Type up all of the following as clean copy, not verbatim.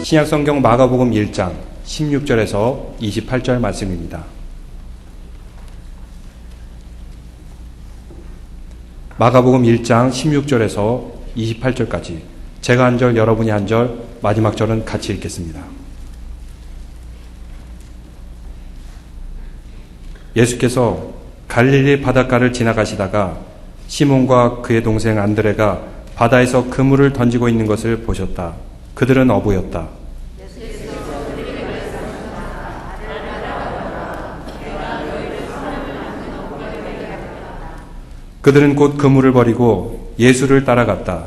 신약성경 마가복음 1장 16절에서 28절 말씀입니다. 마가복음 1장 16절에서 28절까지 제가 한 절, 여러분이 한 절, 마지막 절은 같이 읽겠습니다. 예수께서 갈릴리 바닷가를 지나가시다가 시몬과 그의 동생 안드레가 바다에서 그물을 던지고 있는 것을 보셨다. 그들은 어부였다. 그들은 곧 그물을 버리고 예수를 따라갔다.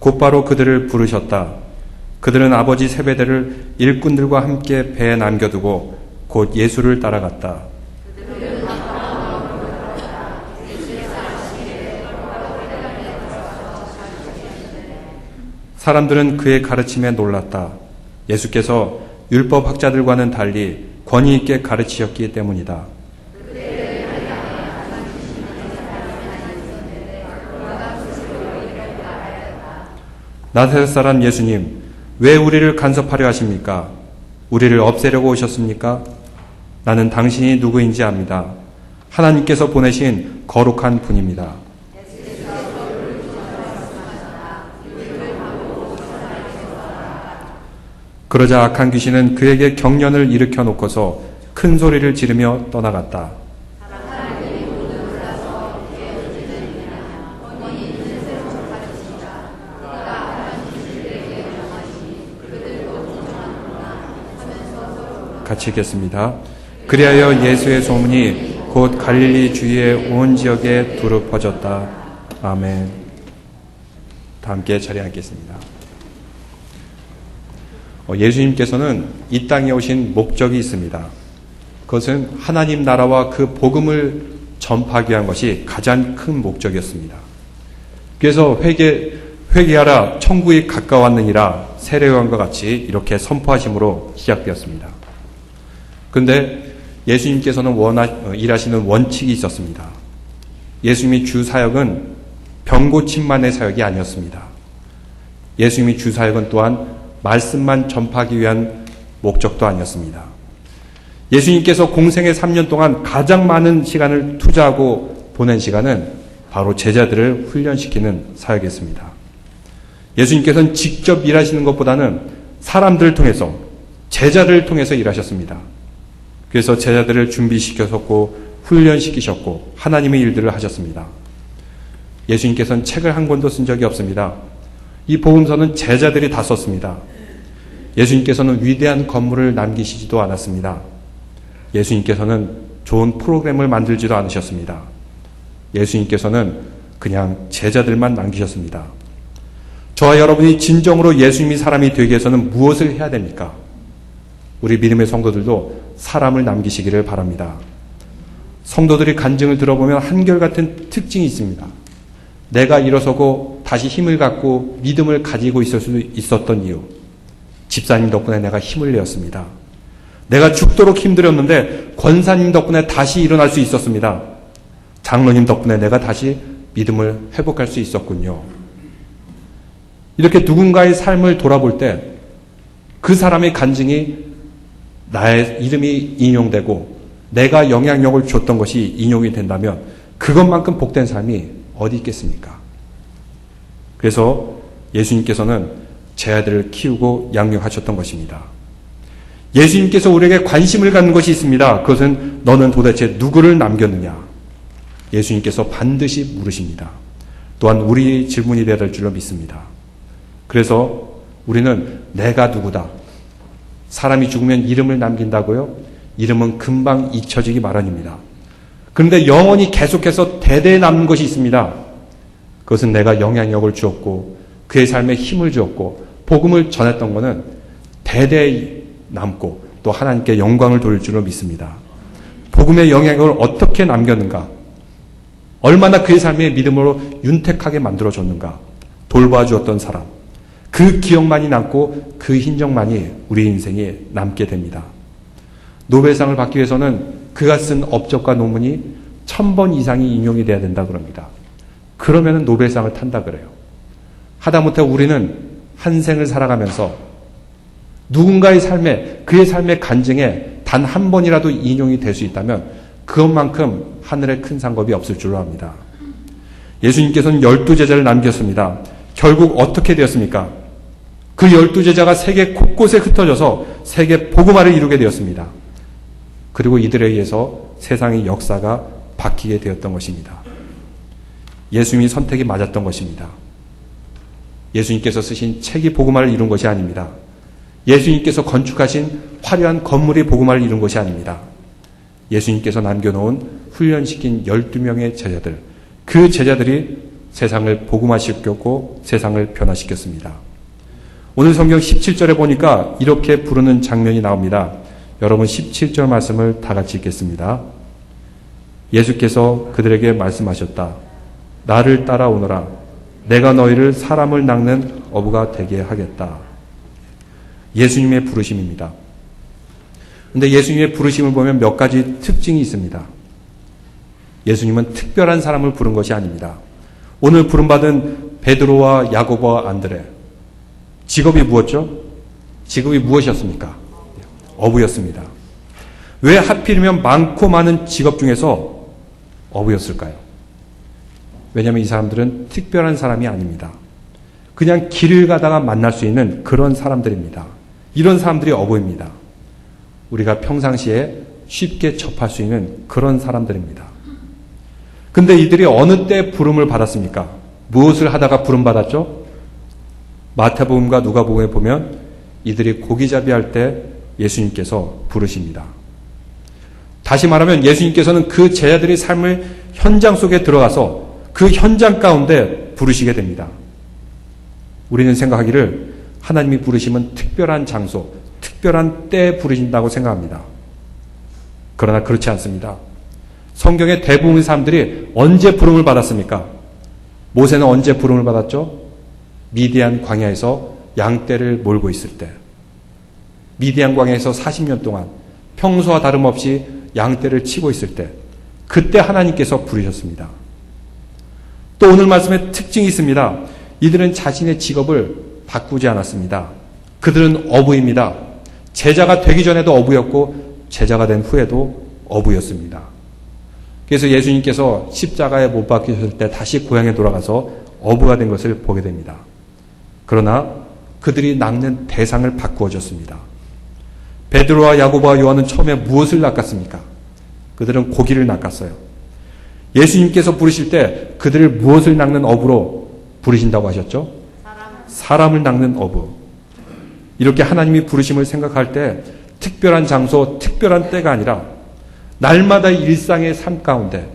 곧바로 그들을 부르셨다. 그들은 아버지 세베대를 일꾼들과 함께 배에 남겨두고 곧 예수를 따라갔다. 사람들은 그의 가르침에 놀랐다. 예수께서 율법학자들과는 달리 권위 있게 가르치셨기 때문이다. 나사렛 사람 예수님, 왜 우리를 간섭하려 하십니까? 우리를 없애려고 오셨습니까? 나는 당신이 누구인지 압니다. 하나님께서 보내신 거룩한 분입니다. 그러자 악한 귀신은 그에게 경련을 일으켜 놓고서 큰 소리를 지르며 떠나갔다. 같이 읽겠습니다. 그리하여 예수의 소문이 곧 갈릴리 주위의 온 지역에 두루 퍼졌다. 아멘. 다 함께 자리에 앉겠습니다. 예수님께서는 이 땅에 오신 목적이 있습니다. 그것은 하나님 나라와 그 복음을 전파하기 위한 것이 가장 큰 목적이었습니다. 그래서 회개하라 천국이 가까웠느니라 세례요한과 같이 이렇게 선포하심으로 시작되었습니다. 그런데 예수님께서는 일하시는 원칙이 있었습니다. 예수님의 주 사역은 병고침만의 사역이 아니었습니다. 예수님의 주 사역은 또한 말씀만 전파하기 위한 목적도 아니었습니다. 예수님께서 공생의 3년 동안 가장 많은 시간을 투자하고 보낸 시간은 바로 제자들을 훈련시키는 사역이었습니다. 예수님께서는 직접 일하시는 것보다는 사람들을 통해서, 제자들을 통해서 일하셨습니다. 그래서 제자들을 준비시키셨고 훈련시키셨고 하나님의 일들을 하셨습니다. 예수님께서는 책을 한 권도 쓴 적이 없습니다. 이 복음서는 제자들이 다 썼습니다. 예수님께서는 위대한 건물을 남기시지도 않았습니다. 예수님께서는 좋은 프로그램을 만들지도 않으셨습니다. 예수님께서는 그냥 제자들만 남기셨습니다. 저와 여러분이 진정으로 예수님이 사람이 되기 위해서는 무엇을 해야 됩니까? 우리 믿음의 성도들도 사람을 남기시기를 바랍니다. 성도들이 간증을 들어보면 한결같은 특징이 있습니다. 내가 일어서고 다시 힘을 갖고 믿음을 가지고 있을 수 있었던 이유. 집사님 덕분에 내가 힘을 내었습니다. 내가 죽도록 힘들었는데 권사님 덕분에 다시 일어날 수 있었습니다. 장로님 덕분에 내가 다시 믿음을 회복할 수 있었군요. 이렇게 누군가의 삶을 돌아볼 때 그 사람의 간증이 나의 이름이 인용되고 내가 영향력을 줬던 것이 인용이 된다면 그것만큼 복된 삶이 어디 있겠습니까? 그래서 예수님께서는 제 아들을 키우고 양육하셨던 것입니다. 예수님께서 우리에게 관심을 갖는 것이 있습니다. 그것은 너는 도대체 누구를 남겼느냐? 예수님께서 반드시 물으십니다. 또한 우리 질문이 되어야 될 줄로 믿습니다. 그래서 우리는 내가 누구다. 사람이 죽으면 이름을 남긴다고요? 이름은 금방 잊혀지기 마련입니다. 그런데 영원히 계속해서 대대에 남는 것이 있습니다. 그것은 내가 영향력을 주었고 그의 삶에 힘을 주었고 복음을 전했던 것은 대대에 남고 또 하나님께 영광을 돌릴 줄로 믿습니다. 복음의 영향력을 어떻게 남겼는가? 얼마나 그의 삶의 믿음으로 윤택하게 만들어줬는가? 돌봐주었던 사람. 그 기억만이 남고 그 hin정만이 우리 인생에 남게 됩니다. 노벨상을 받기 위해서는 그가 쓴 업적과 논문이 1000번 이상이 인용이 돼야 된다 그럽니다. 그러면 노벨상을 탄다 그래요. 하다못해 우리는 한 생을 살아가면서 누군가의 삶에, 그의 삶의 간증에 단 한 번이라도 인용이 될 수 있다면 그것만큼 하늘에 큰 상급이 없을 줄로 압니다. 예수님께서는 12제자를 남겼습니다. 결국 어떻게 되었습니까? 그 12제자가 세계 곳곳에 흩어져서 세계 복음화를 이루게 되었습니다. 그리고 이들에 의해서 세상의 역사가 바뀌게 되었던 것입니다. 예수님이 선택이 맞았던 것입니다. 예수님께서 쓰신 책이 복음화를 이룬 것이 아닙니다. 예수님께서 건축하신 화려한 건물이 복음화를 이룬 것이 아닙니다. 예수님께서 남겨놓은 훈련시킨 12명의 제자들, 그 제자들이 세상을 복음화시켰고 세상을 변화시켰습니다. 오늘 성경 17절에 보니까 이렇게 부르는 장면이 나옵니다. 여러분 17절 말씀을 다 같이 읽겠습니다. 예수께서 그들에게 말씀하셨다. 나를 따라오너라. 내가 너희를 사람을 낚는 어부가 되게 하겠다. 예수님의 부르심입니다. 그런데 예수님의 부르심을 보면 몇 가지 특징이 있습니다. 예수님은 특별한 사람을 부른 것이 아닙니다. 오늘 부름받은 베드로와 야고보와 안드레, 직업이 무엇죠? 직업이 무엇이었습니까? 어부였습니다. 왜 하필이면 많고 많은 직업 중에서 어부였을까요? 왜냐하면 이 사람들은 특별한 사람이 아닙니다. 그냥 길을 가다가 만날 수 있는 그런 사람들입니다. 이런 사람들이 어부입니다. 우리가 평상시에 쉽게 접할 수 있는 그런 사람들입니다. 근데 이들이 어느 때 부름을 받았습니까? 무엇을 하다가 부름받았죠? 마태복음과 누가복음에 보면 이들이 고기잡이 할 때 예수님께서 부르십니다. 다시 말하면 예수님께서는 그 제자들의 삶을 현장 속에 들어가서 그 현장 가운데 부르시게 됩니다. 우리는 생각하기를 하나님이 부르시면 특별한 장소, 특별한 때에 부르신다고 생각합니다. 그러나 그렇지 않습니다. 성경의 대부분의 사람들이 언제 부름을 받았습니까? 모세는 언제 부름을 받았죠? 미디안 광야에서 양떼를 몰고 있을 때. 미디안 광야에서 40년 동안 평소와 다름없이 양떼를 치고 있을 때, 그때 하나님께서 부르셨습니다. 또 오늘 말씀에 특징이 있습니다. 이들은 자신의 직업을 바꾸지 않았습니다. 그들은 어부입니다. 제자가 되기 전에도 어부였고 제자가 된 후에도 어부였습니다. 그래서 예수님께서 십자가에 못 박히셨을 때 다시 고향에 돌아가서 어부가 된 것을 보게 됩니다. 그러나 그들이 낚는 대상을 바꾸어졌습니다. 베드로와 야고보와 요한은 처음에 무엇을 낚았습니까? 그들은 고기를 낚았어요. 예수님께서 부르실 때 그들을 무엇을 낚는 어부로 부르신다고 하셨죠? 사람을 낚는 어부. 이렇게 하나님이 부르심을 생각할 때 특별한 장소, 특별한 때가 아니라 날마다 일상의 삶 가운데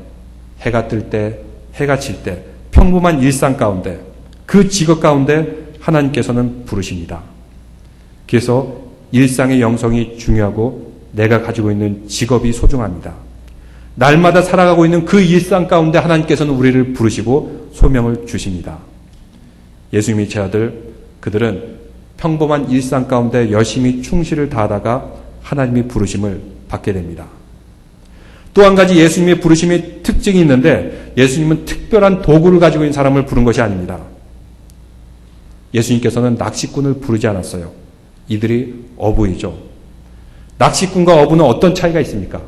해가 뜰 때, 해가 질 때 평범한 일상 가운데 그 직업 가운데 하나님께서는 부르십니다. 그래서 일상의 영성이 중요하고 내가 가지고 있는 직업이 소중합니다. 날마다 살아가고 있는 그 일상 가운데 하나님께서는 우리를 부르시고 소명을 주십니다. 예수님의 제자들, 그들은 평범한 일상 가운데 열심히 충실을 다하다가 하나님의 부르심을 받게 됩니다. 또 한 가지 예수님의 부르심의 특징이 있는데 예수님은 특별한 도구를 가지고 있는 사람을 부른 것이 아닙니다. 예수님께서는 낚시꾼을 부르지 않았어요. 이들이 어부이죠. 낚시꾼과 어부는 어떤 차이가 있습니까?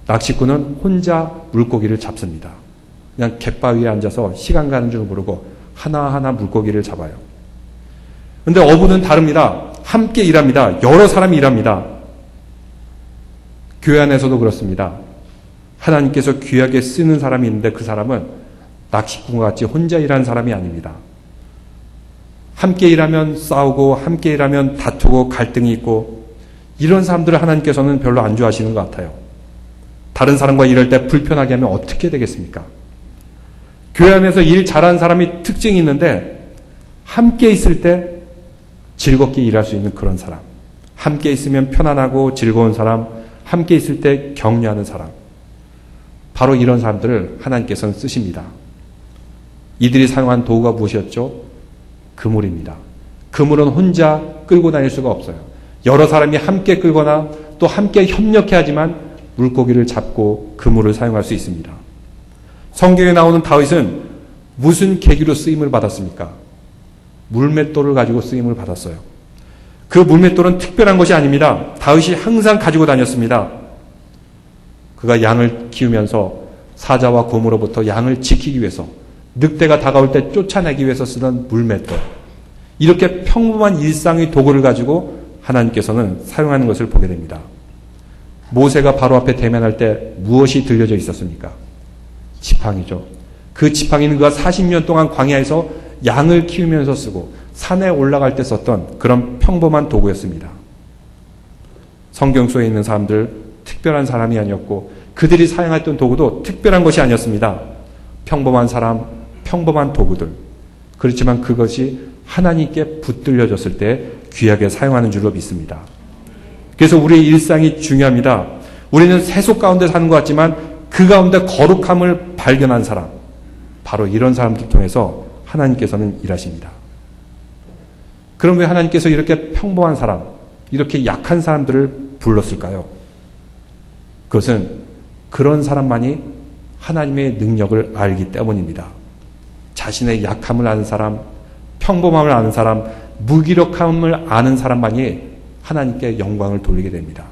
낚시꾼은 혼자 물고기를 잡습니다. 그냥 갯바위에 앉아서 시간 가는 줄 모르고 하나하나 물고기를 잡아요. 그런데 어부는 다릅니다. 함께 일합니다. 여러 사람이 일합니다. 교회 안에서도 그렇습니다. 하나님께서 귀하게 쓰는 사람이 있는데 그 사람은 낚시꾼과 같이 혼자 일하는 사람이 아닙니다. 함께 일하면 싸우고 함께 일하면 다투고 갈등이 있고 이런 사람들을 하나님께서는 별로 안 좋아하시는 것 같아요. 다른 사람과 일할 때 불편하게 하면 어떻게 되겠습니까? 교회 안에서 일 잘하는 사람이 특징이 있는데 함께 있을 때 즐겁게 일할 수 있는 그런 사람, 함께 있으면 편안하고 즐거운 사람, 함께 있을 때 격려하는 사람, 바로 이런 사람들을 하나님께서는 쓰십니다. 이들이 사용한 도구가 무엇이었죠? 그물입니다. 그물은 혼자 끌고 다닐 수가 없어요. 여러 사람이 함께 끌거나 또 함께 협력해야지만 물고기를 잡고 그물을 사용할 수 있습니다. 성경에 나오는 다윗은 무슨 계기로 쓰임을 받았습니까? 물맷돌을 가지고 쓰임을 받았어요. 그 물맷돌은 특별한 것이 아닙니다. 다윗이 항상 가지고 다녔습니다. 그가 양을 키우면서 사자와 곰으로부터 양을 지키기 위해서, 늑대가 다가올 때 쫓아내기 위해서 쓰던 물맷돌. 이렇게 평범한 일상의 도구를 가지고 하나님께서는 사용하는 것을 보게 됩니다. 모세가 바로 앞에 대면할 때 무엇이 들려져 있었습니까? 지팡이죠. 그 지팡이는 그가 40년 동안 광야에서 양을 키우면서 쓰고 산에 올라갈 때 썼던 그런 평범한 도구였습니다. 성경 속에 있는 사람들 특별한 사람이 아니었고 그들이 사용했던 도구도 특별한 것이 아니었습니다. 평범한 사람, 평범한 도구들. 그렇지만 그것이 하나님께 붙들려졌을 때 귀하게 사용하는 줄로 믿습니다. 그래서 우리의 일상이 중요합니다. 우리는 세속 가운데 사는 것 같지만 그 가운데 거룩함을 발견한 사람, 바로 이런 사람들 통해서 하나님께서는 일하십니다. 그럼 왜 하나님께서 이렇게 평범한 사람, 이렇게 약한 사람들을 불렀을까요? 그것은 그런 사람만이 하나님의 능력을 알기 때문입니다. 자신의 약함을 아는 사람, 평범함을 아는 사람, 무기력함을 아는 사람만이 하나님께 영광을 돌리게 됩니다.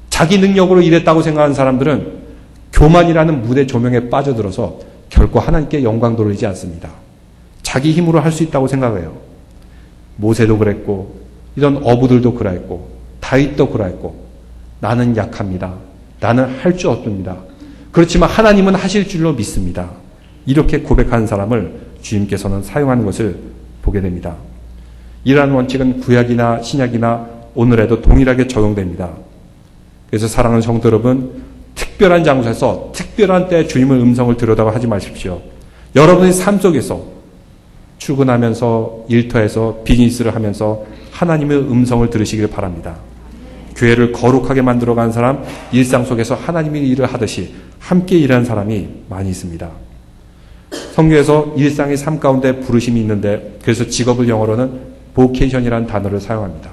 자기 능력으로 일했다고 생각하는 사람들은 교만이라는 무대 조명에 빠져들어서 결코 하나님께 영광 돌리지 않습니다. 자기 힘으로 할 수 있다고 생각해요. 모세도 그랬고 이런 어부들도 그랬고 다윗도 그랬고 나는 약합니다. 나는 할 줄 없습니다. 그렇지만 하나님은 하실 줄로 믿습니다. 이렇게 고백하는 사람을 주님께서는 사용하는 것을 보게 됩니다. 이러한 원칙은 구약이나 신약이나 오늘에도 동일하게 적용됩니다. 그래서 사랑하는 성도 여러분, 특별한 장소에서 특별한 때에 주님의 음성을 들으라고 하지 마십시오. 여러분의 삶 속에서 출근하면서 일터에서 비즈니스를 하면서 하나님의 음성을 들으시길 바랍니다. 교회를 거룩하게 만들어가는 사람, 일상 속에서 하나님의 일을 하듯이 함께 일하는 사람이 많이 있습니다. 성경에서 일상의 삶 가운데 부르심이 있는데 그래서 직업을 영어로는 vocation이라는 단어를 사용합니다.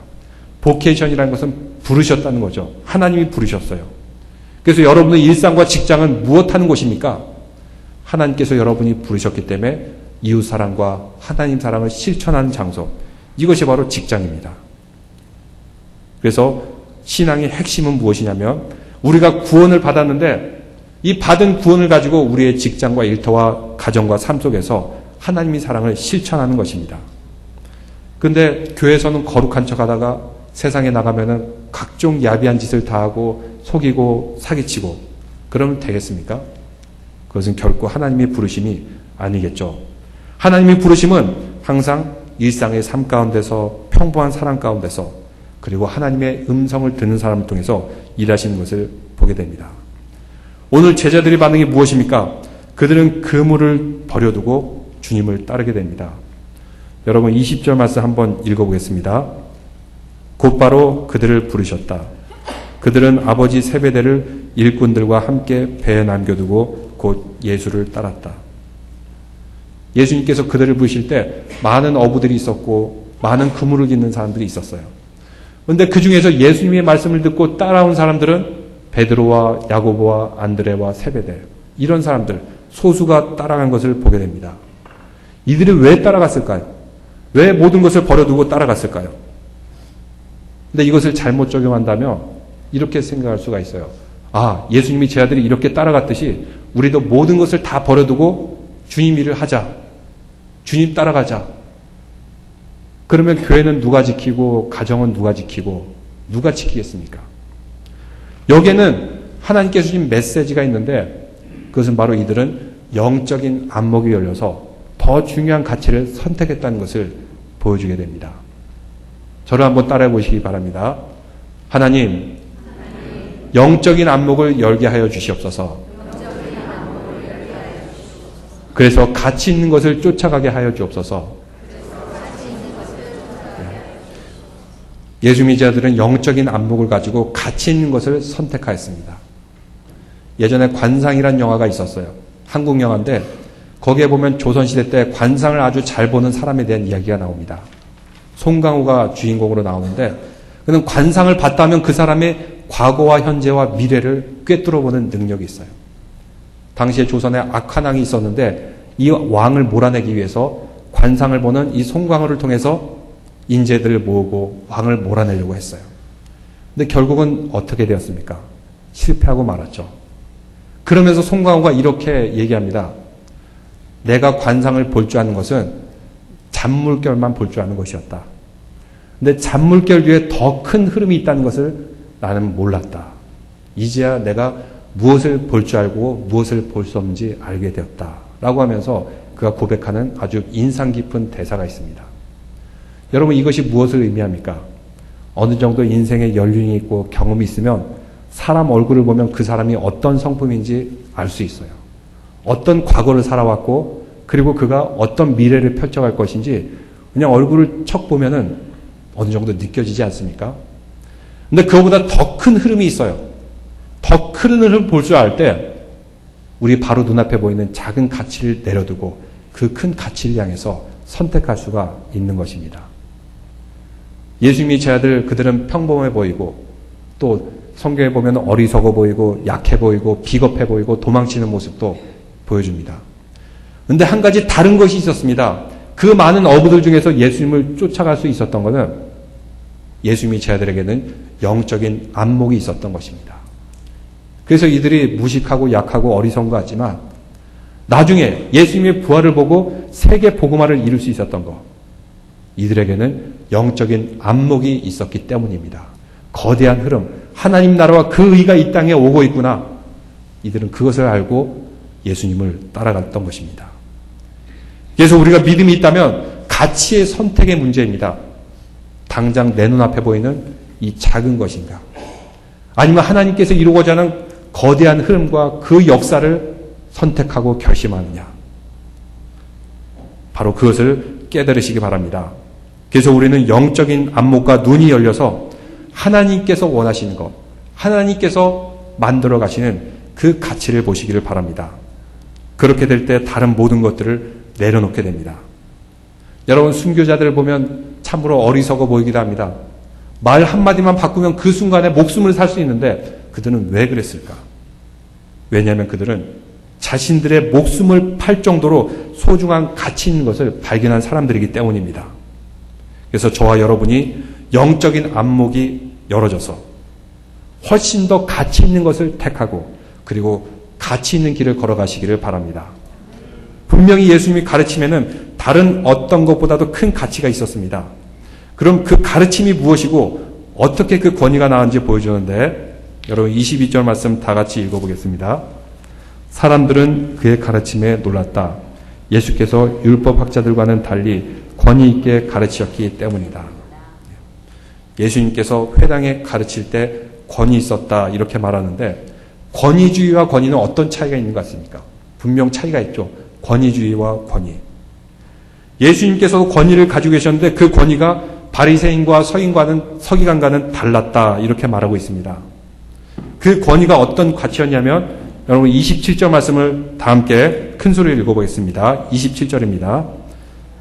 vocation이라는 것은 부르셨다는 거죠. 하나님이 부르셨어요. 그래서 여러분의 일상과 직장은 무엇하는 곳입니까? 하나님께서 여러분이 부르셨기 때문에 이웃사랑과 하나님 사랑을 실천하는 장소, 이것이 바로 직장입니다. 그래서 신앙의 핵심은 무엇이냐면 우리가 구원을 받았는데 이 받은 구원을 가지고 우리의 직장과 일터와 가정과 삶 속에서 하나님의 사랑을 실천하는 것입니다. 그런데 교회에서는 거룩한 척하다가 세상에 나가면은 각종 야비한 짓을 다 하고 속이고 사기치고 그러면 되겠습니까? 그것은 결코 하나님의 부르심이 아니겠죠. 하나님의 부르심은 항상 일상의 삶 가운데서 평범한 사람 가운데서 그리고 하나님의 음성을 듣는 사람을 통해서 일하시는 것을 보게 됩니다. 오늘 제자들의 반응이 무엇입니까? 그들은 그물을 버려두고 주님을 따르게 됩니다. 여러분 20절 말씀 한번 읽어보겠습니다. 곧바로 그들을 부르셨다. 그들은 아버지 세베대를 일꾼들과 함께 배에 남겨두고 곧 예수를 따랐다. 예수님께서 그들을 부르실 때 많은 어부들이 있었고 많은 그물을 깃는 사람들이 있었어요. 그런데 그 중에서 예수님의 말씀을 듣고 따라온 사람들은 베드로와 야고보와 안드레와 세베대, 이런 사람들 소수가 따라간 것을 보게 됩니다. 이들이 왜 따라갔을까요? 왜 모든 것을 버려두고 따라갔을까요? 근데 이것을 잘못 적용한다면 이렇게 생각할 수가 있어요. 아, 예수님이 제 아들이 이렇게 따라갔듯이 우리도 모든 것을 다 버려두고 주님 일을 하자. 주님 따라가자. 그러면 교회는 누가 지키고 가정은 누가 지키고 누가 지키겠습니까? 여기에는 하나님께서 주신 메시지가 있는데 그것은 바로 이들은 영적인 안목이 열려서 더 중요한 가치를 선택했다는 것을 보여주게 됩니다. 저를 한번 따라해 보시기 바랍니다. 하나님, 영적인 안목을 열게 하여 주시옵소서. 그래서 가치 있는 것을 쫓아가게 하여 주옵소서. 예수 믿자들은 영적인 안목을 가지고 가치 있는 것을 선택하였습니다. 예전에 관상이란 영화가 있었어요. 한국 영화인데 거기에 보면 조선시대 때 관상을 아주 잘 보는 사람에 대한 이야기가 나옵니다. 송강호가 주인공으로 나오는데 그는 관상을 봤다면 그 사람의 과거와 현재와 미래를 꿰뚫어보는 능력이 있어요. 당시에 조선에 악한 왕이 있었는데 이 왕을 몰아내기 위해서 관상을 보는 이 송광호를 통해서 인재들을 모으고 왕을 몰아내려고 했어요. 근데 결국은 어떻게 되었습니까? 실패하고 말았죠. 그러면서 송광호가 이렇게 얘기합니다. 내가 관상을 볼 줄 아는 것은 잔물결만 볼 줄 아는 것이었다. 근데 잔물결 뒤에 더 큰 흐름이 있다는 것을 나는 몰랐다. 이제야 내가 무엇을 볼 줄 알고 무엇을 볼 수 없는지 알게 되었다. 라고 하면서 그가 고백하는 아주 인상 깊은 대사가 있습니다. 여러분, 이것이 무엇을 의미합니까? 어느 정도 인생의 연륜이 있고 경험이 있으면 사람 얼굴을 보면 그 사람이 어떤 성품인지 알 수 있어요. 어떤 과거를 살아왔고 그리고 그가 어떤 미래를 펼쳐갈 것인지 그냥 얼굴을 척 보면은 어느 정도 느껴지지 않습니까? 근데 그거보다 더 큰 흐름이 있어요. 더 큰 흐름을 볼 줄 알 때 우리 바로 눈앞에 보이는 작은 가치를 내려두고 그 큰 가치를 향해서 선택할 수가 있는 것입니다. 예수님이 제 아들 그들은 평범해 보이고 또 성경에 보면 어리석어 보이고 약해 보이고 비겁해 보이고 도망치는 모습도 보여줍니다. 그런데 한 가지 다른 것이 있었습니다. 그 많은 어부들 중에서 예수님을 쫓아갈 수 있었던 것은 예수님이 제 아들에게는 영적인 안목이 있었던 것입니다. 그래서 이들이 무식하고 약하고 어리석은 것 같지만 나중에 예수님의 부활을 보고 세계 복음화를 이룰 수 있었던 것, 이들에게는 영적인 안목이 있었기 때문입니다. 거대한 흐름, 하나님 나라와 그 의가 이 땅에 오고 있구나. 이들은 그것을 알고 예수님을 따라갔던 것입니다. 그래서 우리가 믿음이 있다면 가치의 선택의 문제입니다. 당장 내 눈앞에 보이는 이 작은 것인가? 아니면 하나님께서 이루고자 하는 거대한 흐름과 그 역사를 선택하고 결심하느냐? 바로 그것을 깨달으시기 바랍니다. 그래서 우리는 영적인 안목과 눈이 열려서 하나님께서 원하시는 것, 하나님께서 만들어 가시는 그 가치를 보시기를 바랍니다. 그렇게 될 때 다른 모든 것들을 내려놓게 됩니다. 여러분, 순교자들을 보면 참으로 어리석어 보이기도 합니다. 말 한마디만 바꾸면 그 순간에 목숨을 살 수 있는데 그들은 왜 그랬을까? 왜냐하면 그들은 자신들의 목숨을 팔 정도로 소중한 가치 있는 것을 발견한 사람들이기 때문입니다. 그래서 저와 여러분이 영적인 안목이 열어져서 훨씬 더 가치 있는 것을 택하고 그리고 가치 있는 길을 걸어가시기를 바랍니다. 분명히 예수님이 가르침에는 다른 어떤 것보다도 큰 가치가 있었습니다. 그럼 그 가르침이 무엇이고 어떻게 그 권위가 나은지 보여주는데 여러분 22절 말씀 다 같이 읽어보겠습니다. 사람들은 그의 가르침에 놀랐다. 예수께서 율법학자들과는 달리 권위 있게 가르치셨기 때문이다. 예수님께서 회당에 가르칠 때 권위 있었다 이렇게 말하는데 권위주의와 권위는 어떤 차이가 있는 것 같습니까? 분명 차이가 있죠. 권위주의와 권위. 예수님께서도 권위를 가지고 계셨는데 그 권위가 바리새인과 서기관과는 달랐다 이렇게 말하고 있습니다. 그 권위가 어떤 가치였냐면 여러분 27절 말씀을 다 함께 큰 소리로 읽어보겠습니다. 27절입니다.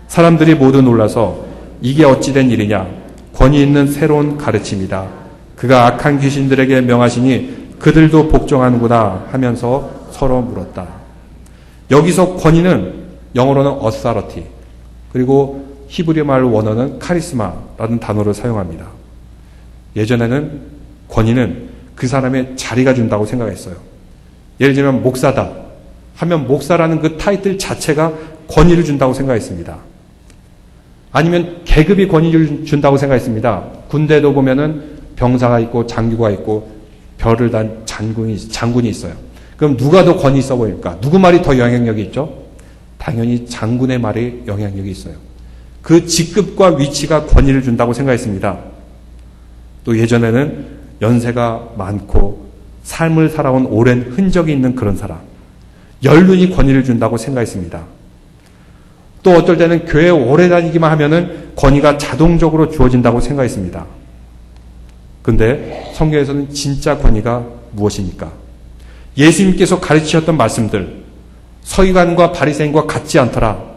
사람들이 모두 놀라서 이게 어찌된 일이냐? 권위 있는 새로운 가르침이다. 그가 악한 귀신들에게 명하시니 그들도 복종하는구나 하면서 서로 물었다. 여기서 권위는 영어로는 authority 그리고 히브리 말 원어는 카리스마라는 단어를 사용합니다. 예전에는 권위는 그 사람의 자리가 준다고 생각했어요. 예를 들면 목사다 하면 목사라는 그 타이틀 자체가 권위를 준다고 생각했습니다. 아니면 계급이 권위를 준다고 생각했습니다. 군대도 보면은 병사가 있고 장교가 있고 별을 단 장군이 있어요. 그럼 누가 더 권위 있어 보입니까? 누구 말이 더 영향력이 있죠? 당연히 장군의 말이 영향력이 있어요. 그 직급과 위치가 권위를 준다고 생각했습니다. 또 예전에는 연세가 많고 삶을 살아온 오랜 흔적이 있는 그런 사람, 연륜이 권위를 준다고 생각했습니다. 또 어떨 때는 교회에 오래 다니기만 하면은 권위가 자동적으로 주어진다고 생각했습니다. 그런데 성경에서는 진짜 권위가 무엇입니까? 예수님께서 가르치셨던 말씀들, 서기관과 바리새인과 같지 않더라.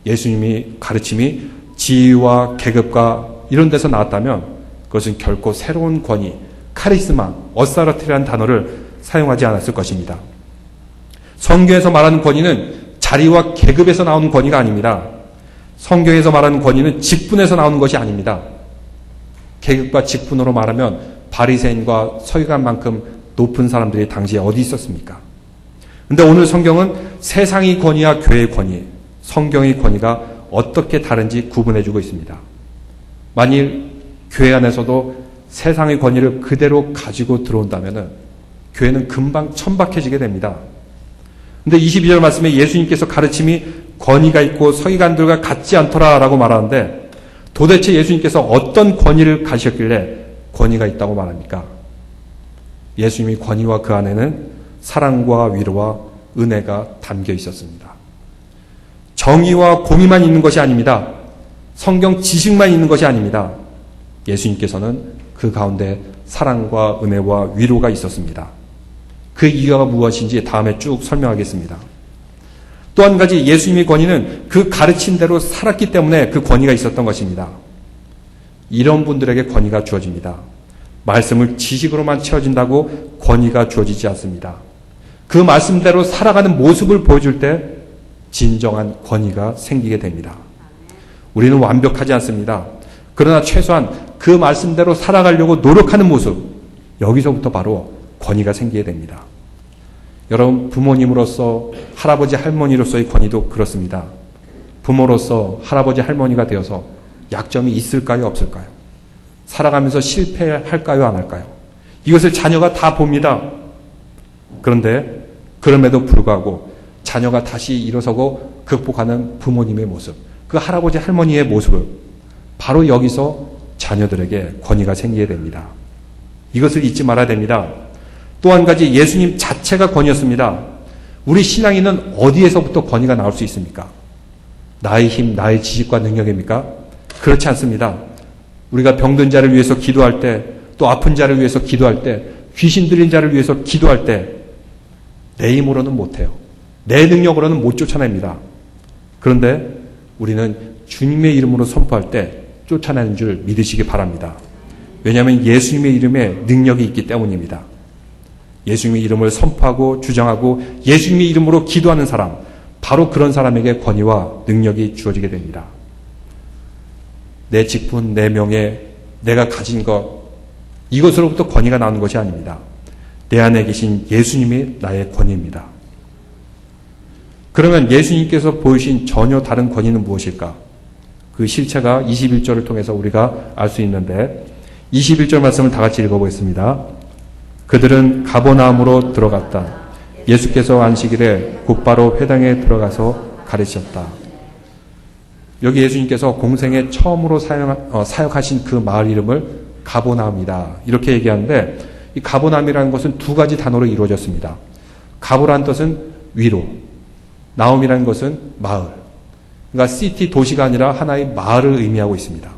예수님이 가르침이 지위와 계급과 이런 데서 나왔다면 그것은 결코 새로운 권위, 카리스마, 어사러티라는 단어를 사용하지 않았을 것입니다. 성경에서 말하는 권위는 자리와 계급에서 나오는 권위가 아닙니다. 성경에서 말하는 권위는 직분에서 나오는 것이 아닙니다. 계급과 직분으로 말하면 바리새인과 서기관만큼 높은 사람들이 당시에 어디 있었습니까? 근데 오늘 성경은 세상의 권위와 교회의 권위, 성경의 권위가 어떻게 다른지 구분해주고 있습니다. 만일 교회 안에서도 세상의 권위를 그대로 가지고 들어온다면 교회는 금방 천박해지게 됩니다. 근데 22절 말씀에 예수님께서 가르침이 권위가 있고 서기관들과 같지 않더라라고 말하는데 도대체 예수님께서 어떤 권위를 가지셨길래 권위가 있다고 말합니까? 예수님의 권위와 그 안에는 사랑과 위로와 은혜가 담겨 있었습니다. 정의와 공의만 있는 것이 아닙니다. 성경 지식만 있는 것이 아닙니다. 예수님께서는 그 가운데 사랑과 은혜와 위로가 있었습니다. 그 이유가 무엇인지 다음에 쭉 설명하겠습니다. 또 한 가지 예수님의 권위는 그 가르침대로 살았기 때문에 그 권위가 있었던 것입니다. 이런 분들에게 권위가 주어집니다. 말씀을 지식으로만 채워진다고 권위가 주어지지 않습니다. 그 말씀대로 살아가는 모습을 보여줄 때 진정한 권위가 생기게 됩니다. 우리는 완벽하지 않습니다. 그러나 최소한 그 말씀대로 살아가려고 노력하는 모습, 여기서부터 바로 권위가 생기게 됩니다. 여러분, 부모님으로서 할아버지 할머니로서의 권위도 그렇습니다. 부모로서 할아버지 할머니가 되어서 약점이 있을까요, 없을까요? 살아가면서 실패할까요, 안 할까요? 이것을 자녀가 다 봅니다. 그런데 그럼에도 불구하고 자녀가 다시 일어서고 극복하는 부모님의 모습, 그 할아버지 할머니의 모습을 바로 여기서 자녀들에게 권위가 생기게 됩니다. 이것을 잊지 말아야 됩니다. 또 한 가지 예수님 자체가 권위였습니다. 우리 신앙인은 어디에서부터 권위가 나올 수 있습니까? 나의 힘, 나의 지식과 능력입니까? 그렇지 않습니다. 우리가 병든 자를 위해서 기도할 때, 또 아픈 자를 위해서 기도할 때, 귀신 들린 자를 위해서 기도할 때 내 힘으로는 못해요. 내 능력으로는 못 쫓아냅니다. 그런데 우리는 주님의 이름으로 선포할 때 쫓아내는 줄 믿으시기 바랍니다. 왜냐하면 예수님의 이름에 능력이 있기 때문입니다. 예수님의 이름을 선포하고 주장하고 예수님의 이름으로 기도하는 사람, 바로 그런 사람에게 권위와 능력이 주어지게 됩니다. 내 직분, 내 명예, 내가 가진 것, 이것으로부터 권위가 나오는 것이 아닙니다. 내 안에 계신 예수님이 나의 권위입니다. 그러면 예수님께서 보이신 전혀 다른 권위는 무엇일까? 그 실체가 21절을 통해서 우리가 알 수 있는데 21절 말씀을 다 같이 읽어보겠습니다. 그들은 가버나움으로 들어갔다. 예수께서 안식일에 곧바로 회당에 들어가서 가르치셨다. 여기 예수님께서 공생에 처음으로 사역하신 그 마을 이름을 가버나움이다. 이렇게 얘기하는데 이 가버나움이라는 것은 두 가지 단어로 이루어졌습니다. 가보라는 뜻은 위로, 나움이라는 것은 마을. 그러니까 시티, 도시가 아니라 하나의 마을을 의미하고 있습니다.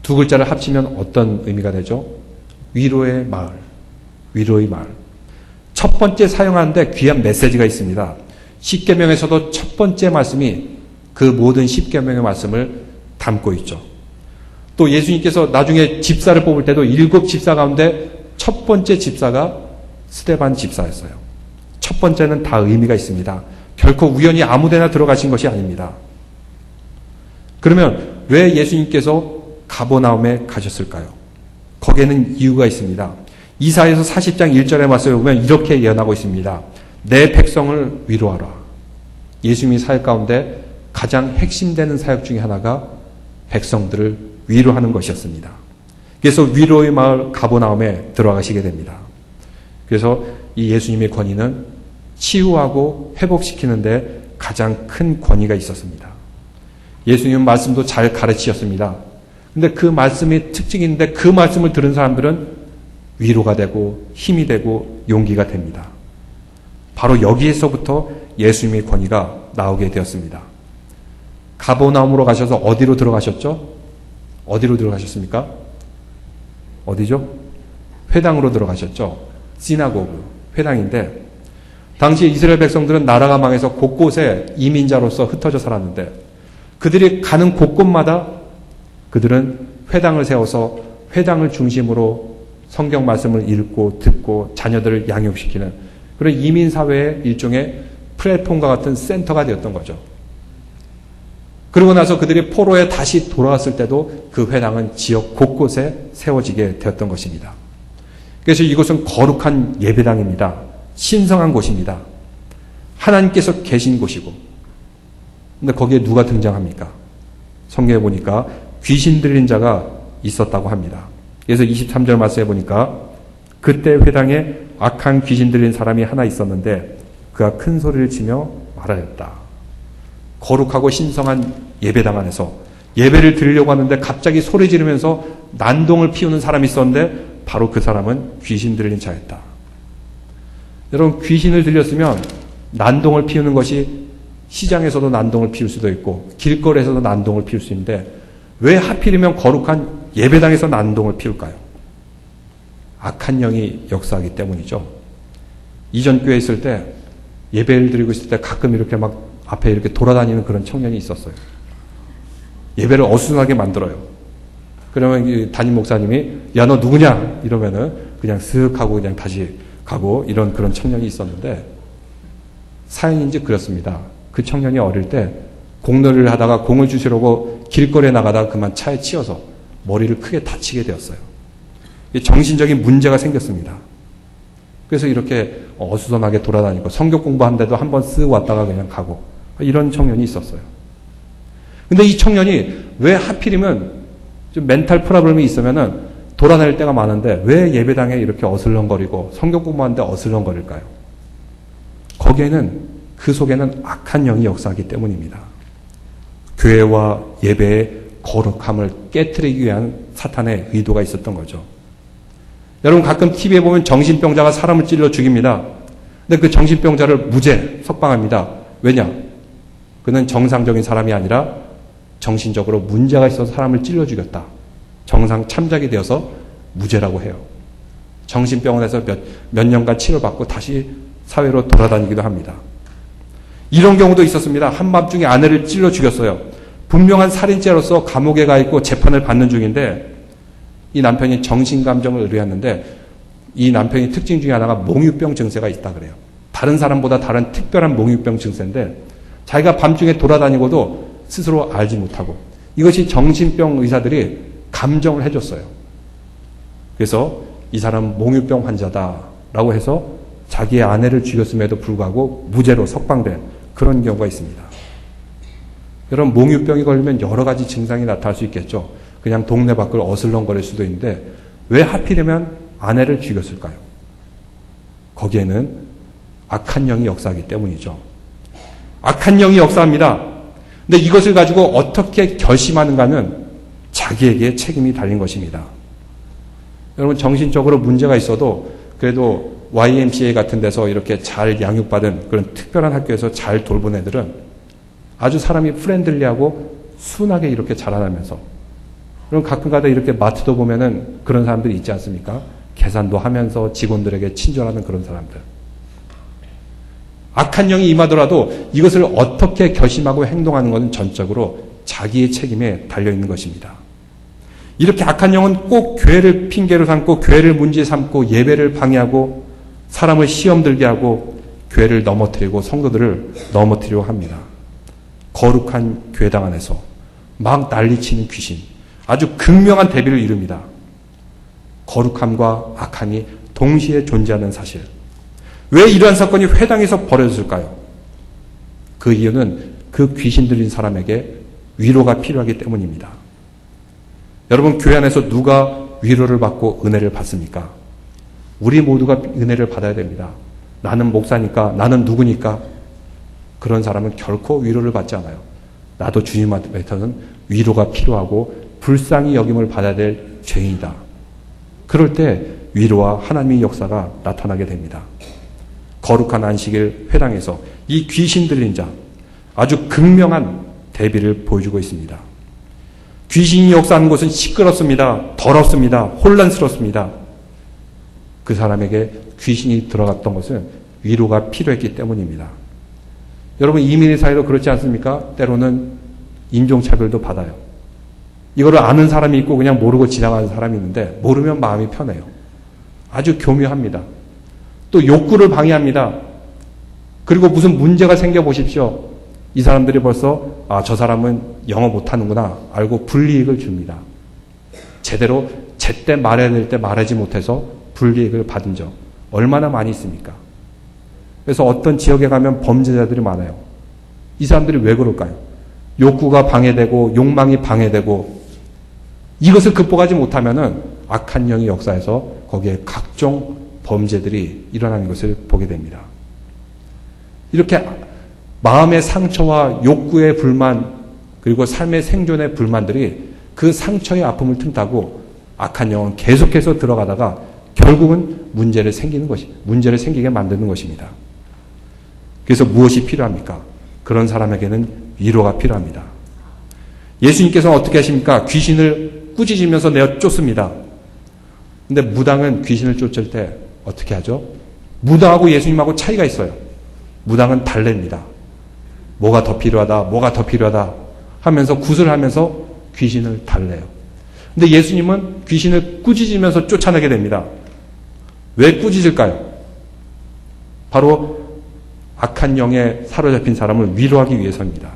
두 글자를 합치면 어떤 의미가 되죠? 위로의 마을, 위로의 마을. 첫 번째 사용하는데 귀한 메시지가 있습니다. 십계명에서도 첫 번째 말씀이 그 모든 십계명의 말씀을 담고 있죠. 또 예수님께서 나중에 집사를 뽑을 때도 7 집사 가운데 첫 번째 집사가 스데반 집사였어요. 첫 번째는 다 의미가 있습니다. 결코 우연히 아무데나 들어가신 것이 아닙니다. 그러면 왜 예수님께서 가버나움에 가셨을까요? 거기에는 이유가 있습니다. 이사야서 40장 1절의 말씀을 보면 이렇게 예언하고 있습니다. 내 백성을 위로하라. 예수님의 사역 가운데 가장 핵심되는 사역 중에 하나가 백성들을 위로하는 것이었습니다. 그래서 위로의 마을 가버나움에 들어가시게 됩니다. 그래서 이 예수님의 권위는 치유하고 회복시키는데 가장 큰 권위가 있었습니다. 예수님은 말씀도 잘 가르치셨습니다. 근데 그 말씀이 특징인데 그 말씀을 들은 사람들은 위로가 되고 힘이 되고 용기가 됩니다. 바로 여기에서부터 예수님의 권위가 나오게 되었습니다. 가버나움으로 가셔서 어디로 들어가셨죠? 어디로 들어가셨습니까? 어디죠? 회당으로 들어가셨죠. 시나고그, 회당인데 당시 이스라엘 백성들은 나라가 망해서 곳곳에 이민자로서 흩어져 살았는데 그들이 가는 곳곳마다 그들은 회당을 세워서 회당을 중심으로 성경 말씀을 읽고 듣고 자녀들을 양육시키는 그런 이민사회의 일종의 플랫폼과 같은 센터가 되었던 거죠. 그러고 나서 그들이 포로에 다시 돌아왔을 때도 그 회당은 지역 곳곳에 세워지게 되었던 것입니다. 그래서 이곳은 거룩한 예배당입니다. 신성한 곳입니다. 하나님께서 계신 곳이고, 근데 거기에 누가 등장합니까? 성경에 보니까 귀신 들린 자가 있었다고 합니다. 그래서 23절 말씀에 보니까 그때 회당에 악한 귀신 들린 사람이 하나 있었는데 그가 큰 소리를 치며 말하였다. 거룩하고 신성한 예배당 안에서 예배를 드리려고 하는데 갑자기 소리 지르면서 난동을 피우는 사람이 있었는데 바로 그 사람은 귀신 들린 자였다. 여러분, 귀신을 들렸으면 난동을 피우는 것이 시장에서도 난동을 피울 수도 있고 길거리에서도 난동을 피울 수 있는데 왜 하필이면 거룩한 예배당에서 난동을 피울까요? 악한 영이 역사하기 때문이죠. 이전 교회에 있을 때 예배를 드리고 있을 때 가끔 이렇게 막 앞에 이렇게 돌아다니는 그런 청년이 있었어요. 예배를 어수선하게 만들어요. 그러면 담임 목사님이 야, 너 누구냐? 이러면은 그냥 쓱 하고 그냥 다시 가고 이런 그런 청년이 있었는데 사연인지 그렇습니다. 그 청년이 어릴 때 공놀이를 하다가 공을 주시려고 길거리에 나가다가 그만 차에 치여서 머리를 크게 다치게 되었어요. 정신적인 문제가 생겼습니다. 그래서 이렇게 어수선하게 돌아다니고 성경 공부하는데도 한번 쓱 왔다가 그냥 가고 이런 청년이 있었어요. 근데 이 청년이 왜 하필이면 좀 멘탈 프로블럼이 있으면은 돌아다닐 때가 많은데 왜 예배당에 이렇게 어슬렁거리고 성경 공부하는데 어슬렁거릴까요? 거기에는 그 속에는 악한 영이 역사하기 때문입니다. 교회와 예배의 거룩함을 깨트리기 위한 사탄의 의도가 있었던 거죠. 여러분, 가끔 TV에 보면 정신병자가 사람을 찔러 죽입니다. 근데 그 정신병자를 무죄 석방합니다. 왜냐? 그는 정상적인 사람이 아니라 정신적으로 문제가 있어서 사람을 찔러 죽였다. 정상 참작이 되어서 무죄라고 해요. 정신병원에서 몇 년간 치료받고 다시 사회로 돌아다니기도 합니다. 이런 경우도 있었습니다. 한밤중에 아내를 찔러 죽였어요. 분명한 살인죄로서 감옥에 가 있고 재판을 받는 중인데 이 남편이 정신감정을 의뢰했는데 이 남편의 특징 중에 하나가 몽유병 증세가 있다 그래요. 다른 사람보다 다른 특별한 몽유병 증세인데 자기가 밤중에 돌아다니고도 스스로 알지 못하고 이것이 정신병 의사들이 감정을 해줬어요. 그래서 이 사람은 몽유병 환자다라고 해서 자기의 아내를 죽였음에도 불구하고 무죄로 석방된 그런 경우가 있습니다. 여러분, 몽유병이 걸리면 여러 가지 증상이 나타날 수 있겠죠. 그냥 동네 밖을 어슬렁거릴 수도 있는데 왜 하필이면 아내를 죽였을까요? 거기에는 악한 영이 역사하기 때문이죠. 악한 영이 역사합니다. 근데 이것을 가지고 어떻게 결심하는가는 자기에게 책임이 달린 것입니다. 여러분, 정신적으로 문제가 있어도 그래도 YMCA 같은 데서 이렇게 잘 양육받은 그런 특별한 학교에서 잘 돌본 애들은 아주 사람이 프렌들리하고 순하게 이렇게 자라나면서, 그럼 가끔가다 이렇게 마트도 보면은 그런 사람들이 있지 않습니까? 계산도 하면서 직원들에게 친절하는 그런 사람들. 악한 영이 임하더라도 이것을 어떻게 결심하고 행동하는 것은 전적으로 자기의 책임에 달려있는 것입니다. 이렇게 악한 영은 꼭 교회를 핑계로 삼고 교회를 문제 삼고 예배를 방해하고 사람을 시험 들게 하고 교회를 넘어뜨리고 성도들을 넘어뜨리려고 합니다. 거룩한 교회당 안에서 막 난리치는 귀신, 아주 극명한 대비를 이룹니다. 거룩함과 악함이 동시에 존재하는 사실. 왜 이러한 사건이 회당에서 벌어졌을까요? 그 이유는 그 귀신 들린 사람에게 위로가 필요하기 때문입니다. 여러분, 교회 안에서 누가 위로를 받고 은혜를 받습니까? 우리 모두가 은혜를 받아야 됩니다. 나는 목사니까, 나는 누구니까. 그런 사람은 결코 위로를 받지 않아요. 나도 주님 앞에서는 위로가 필요하고 불쌍히 여김을 받아야 될 죄인이다. 그럴 때 위로와 하나님의 역사가 나타나게 됩니다. 거룩한 안식일 회당에서 이 귀신 들린 자, 아주 극명한 대비를 보여주고 있습니다. 귀신이 역사하는 곳은 시끄럽습니다. 더럽습니다. 혼란스럽습니다. 그 사람에게 귀신이 들어갔던 것은 위로가 필요했기 때문입니다. 여러분, 이민의 사회도 그렇지 않습니까? 때로는 인종차별도 받아요. 이거를 아는 사람이 있고 그냥 모르고 지나가는 사람이 있는데 모르면 마음이 편해요. 아주 교묘합니다. 또 욕구를 방해합니다. 그리고 무슨 문제가 생겨 보십시오. 이 사람들이 벌써 저 사람은 영어 못하는구나 알고 불이익을 줍니다. 제때 말해야 될 때 말하지 못해서 불이익을 받은 적 얼마나 많이 있습니까? 그래서 어떤 지역에 가면 범죄자들이 많아요. 이 사람들이 왜 그럴까요? 욕구가 방해되고 욕망이 방해되고 이것을 극복하지 못하면은 악한 영이 역사해서 거기에 각종 범죄들이 일어나는 것을 보게 됩니다. 이렇게 마음의 상처와 욕구의 불만 그리고 삶의 생존의 불만들이 그 상처의 아픔을 틈타고 악한 영은 계속해서 들어가다가 결국은 문제를 생기게 만드는 것입니다. 그래서 무엇이 필요합니까? 그런 사람에게는 위로가 필요합니다. 예수님께서는 어떻게 하십니까? 귀신을 꾸짖으면서 내어 쫓습니다. 근데 무당은 귀신을 쫓을 때 어떻게 하죠? 무당하고 예수님하고 차이가 있어요. 무당은 달랩니다. 뭐가 더 필요하다 하면서 구슬하면서 귀신을 달래요. 근데 예수님은 귀신을 꾸짖으면서 쫓아내게 됩니다. 왜 꾸짖을까요? 바로 악한 영에 사로잡힌 사람을 위로하기 위해서입니다.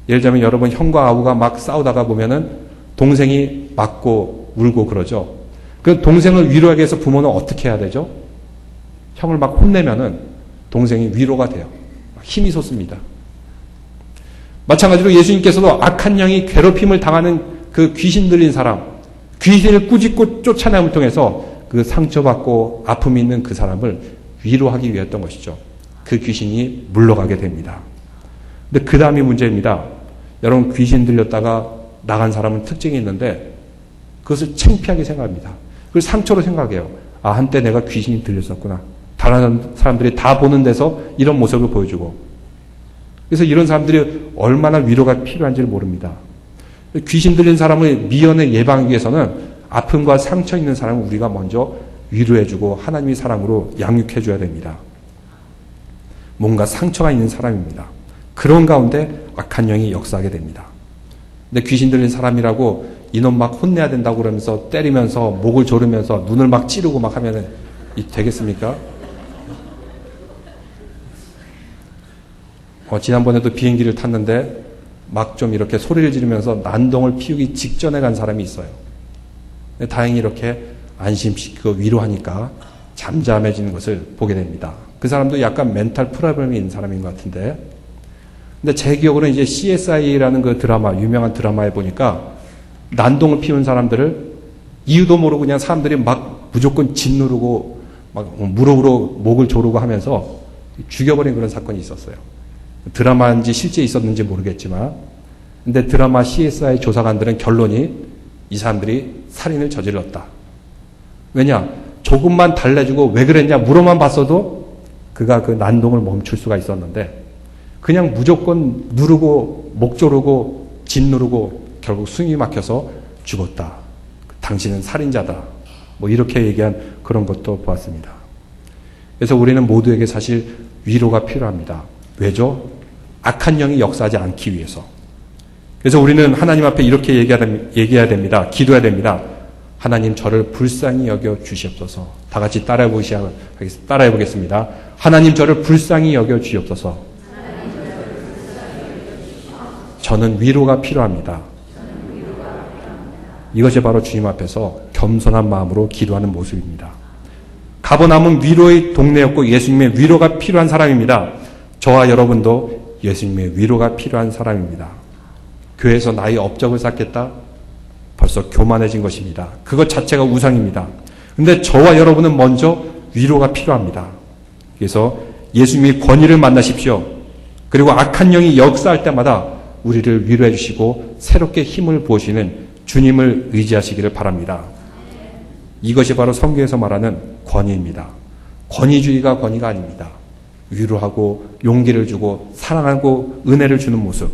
예를 들자면 여러분 형과 아우가 막 싸우다가 보면은 동생이 맞고 울고 그러죠. 그 동생을 위로하기 위해서 부모는 어떻게 해야 되죠? 형을 막 혼내면은 동생이 위로가 돼요. 힘이 솟습니다. 마찬가지로 예수님께서도 악한 영이 괴롭힘을 당하는 그 귀신 들린 사람, 귀신을 꾸짖고 쫓아내음을 통해서 그 상처받고 아픔이 있는 그 사람을 위로하기 위했던 것이죠. 그 귀신이 물러가게 됩니다. 근데 그 다음이 문제입니다. 여러분 귀신 들렸다가 나간 사람은 특징이 있는데 그것을 창피하게 생각합니다. 그걸 상처로 생각해요. 한때 내가 귀신이 들렸었구나. 다른 사람들이 다 보는 데서 이런 모습을 보여주고 그래서 이런 사람들이 얼마나 위로가 필요한지를 모릅니다. 귀신 들린 사람을 미연에 예방하기 위해서는 아픔과 상처 있는 사람을 우리가 먼저 위로해주고 하나님의 사랑으로 양육해줘야 됩니다. 뭔가 상처가 있는 사람입니다. 그런 가운데 악한 영이 역사하게 됩니다. 근데 귀신 들린 사람이라고 이놈 막 혼내야 된다고 그러면서 때리면서 목을 조르면서 눈을 막 찌르고 막 하면은 되겠습니까? 지난번에도 비행기를 탔는데 막 좀 이렇게 소리를 지르면서 난동을 피우기 직전에 간 사람이 있어요. 다행히 이렇게 안심시키고 위로하니까 잠잠해지는 것을 보게 됩니다. 그 사람도 약간 멘탈 프로블럼이 있는 사람인 것 같은데 근데 제 기억으로는 이제 CSI라는 그 드라마, 유명한 드라마에 보니까 난동을 피운 사람들을 이유도 모르고 그냥 사람들이 막 무조건 짓누르고 막 무릎으로 목을 조르고 하면서 죽여버린 그런 사건이 있었어요. 드라마인지 실제 있었는지 모르겠지만 근데 드라마 CSI 조사관들은 결론이 이 사람들이 살인을 저질렀다. 왜냐? 조금만 달래주고 왜 그랬냐 물어만 봤어도 그가 그 난동을 멈출 수가 있었는데 그냥 무조건 누르고 목 조르고 짓누르고 결국 숨이 막혀서 죽었다. 당신은 살인자다. 이렇게 얘기한 그런 것도 보았습니다. 그래서 우리는 모두에게 사실 위로가 필요합니다. 왜죠? 악한 영이 역사하지 않기 위해서. 그래서 우리는 하나님 앞에 이렇게 얘기해야 됩니다. 기도해야 됩니다. 하나님 저를 불쌍히 여겨 주시옵소서. 다 같이 따라해 보겠습니다. 하나님 저를 불쌍히 여겨 주시옵소서. 저는 위로가 필요합니다. 이것이 바로 주님 앞에서 겸손한 마음으로 기도하는 모습입니다. 가버나움은 위로의 동네였고 예수님의 위로가 필요한 사람입니다. 저와 여러분도 예수님의 위로가 필요한 사람입니다. 교회에서 나의 업적을 쌓겠다? 벌써 교만해진 것입니다. 그것 자체가 우상입니다. 그런데 저와 여러분은 먼저 위로가 필요합니다. 그래서 예수님의 권위를 만나십시오. 그리고 악한 영이 역사할 때마다 우리를 위로해 주시고 새롭게 힘을 부으시는 주님을 의지하시기를 바랍니다. 이것이 바로 성경에서 말하는 권위입니다. 권위주의가 권위가 아닙니다. 위로하고 용기를 주고 사랑하고 은혜를 주는 모습.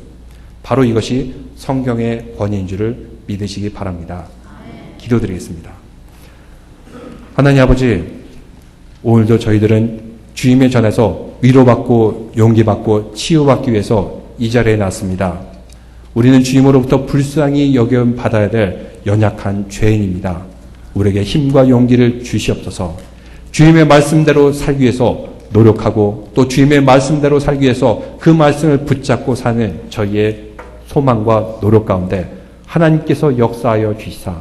바로 이것이 성경의 권위인 줄을 믿으시기 바랍니다. 기도드리겠습니다. 하나님 아버지, 오늘도 저희들은 주님의 전에서 위로받고 용기받고 치유받기 위해서 이 자리에 났습니다. 우리는 주님으로부터 불쌍히 여김 받아야 될 연약한 죄인입니다. 우리에게 힘과 용기를 주시옵소서. 주님의 말씀대로 살기 위해서 노력하고 또 주님의 말씀대로 살기 위해서 그 말씀을 붙잡고 사는 저희의 소망과 노력 가운데 하나님께서 역사하여 주시사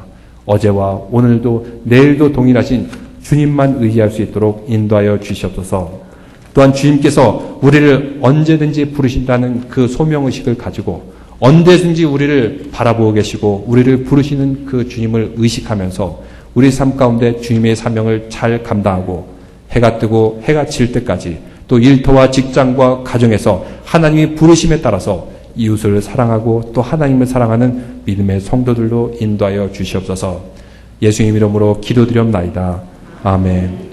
어제와 오늘도 내일도 동일하신 주님만 의지할 수 있도록 인도하여 주시옵소서. 또한 주님께서 우리를 언제든지 부르신다는 그 소명의식을 가지고 언제든지 우리를 바라보고 계시고 우리를 부르시는 그 주님을 의식하면서 우리 삶 가운데 주님의 사명을 잘 감당하고 해가 뜨고 해가 질 때까지 또 일터와 직장과 가정에서 하나님의 부르심에 따라서 이웃을 사랑하고 또 하나님을 사랑하는 믿음의 성도들로 인도하여 주시옵소서. 예수님 이름으로 기도드렸나이다. 아멘.